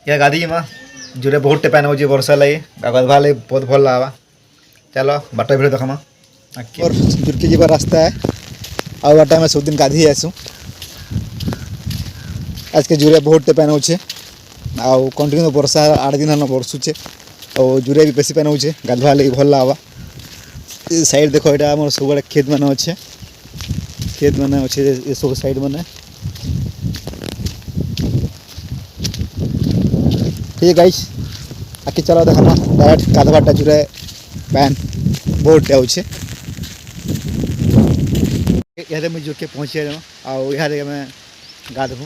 या गाधी में जोरे बहुत टेपान हो वर्षा लगे गाधवा लगे बहुत भल लगा। चलो बाट भिड़ देखमा और दुर्की जी रास्ता है आ बाटा में सब दिन गाधी आसू आज के जुरे बहुत टेपान हो कंटिन्यू वर्षा 8 दिन हन बरसुचे और जुरे भी बेसी पान हो गाधवा लगे भल लगा। साइड देखो यहाँ आम सब खेत मान अच्छे खेत मान अच्छे ये सब साइड मैंने ठीक गाइस आके चलो देखा डायरेक्ट गाधवाटा जुरे पैन बहुत अच्छे यहाँ मुझे जुड़के पहुँचे आउ यहाँ मैं गाधबू।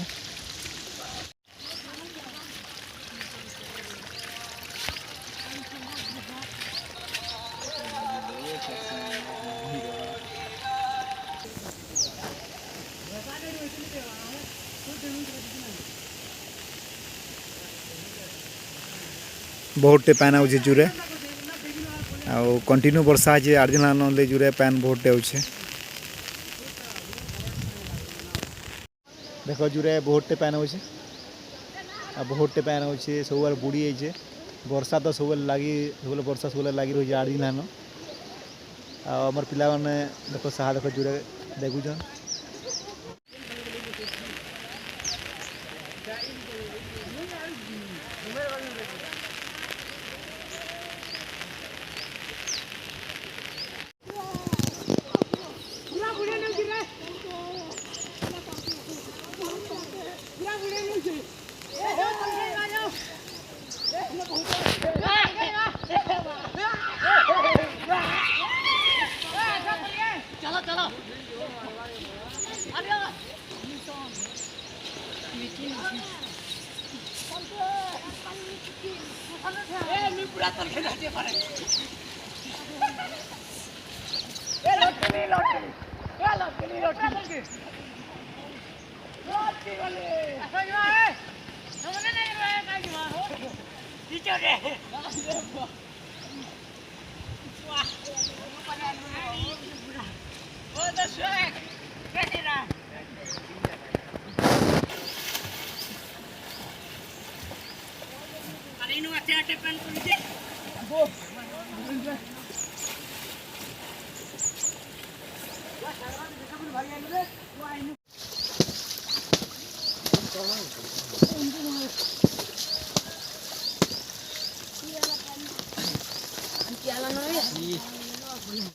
बहुत पैन आउे जुरे आउ कंटिन्यू वर्षा है 8 दिन जुरे पैन बहुत आउे देखो जुरे बहुत पैन आउे बहुत पैन आउे सब बुड़ी जाइए वर्षा तो सब लगी वर्षा सब लगी रही 8 दिन हन आमर पिला माने देखो साहा देखो जुरे देखुन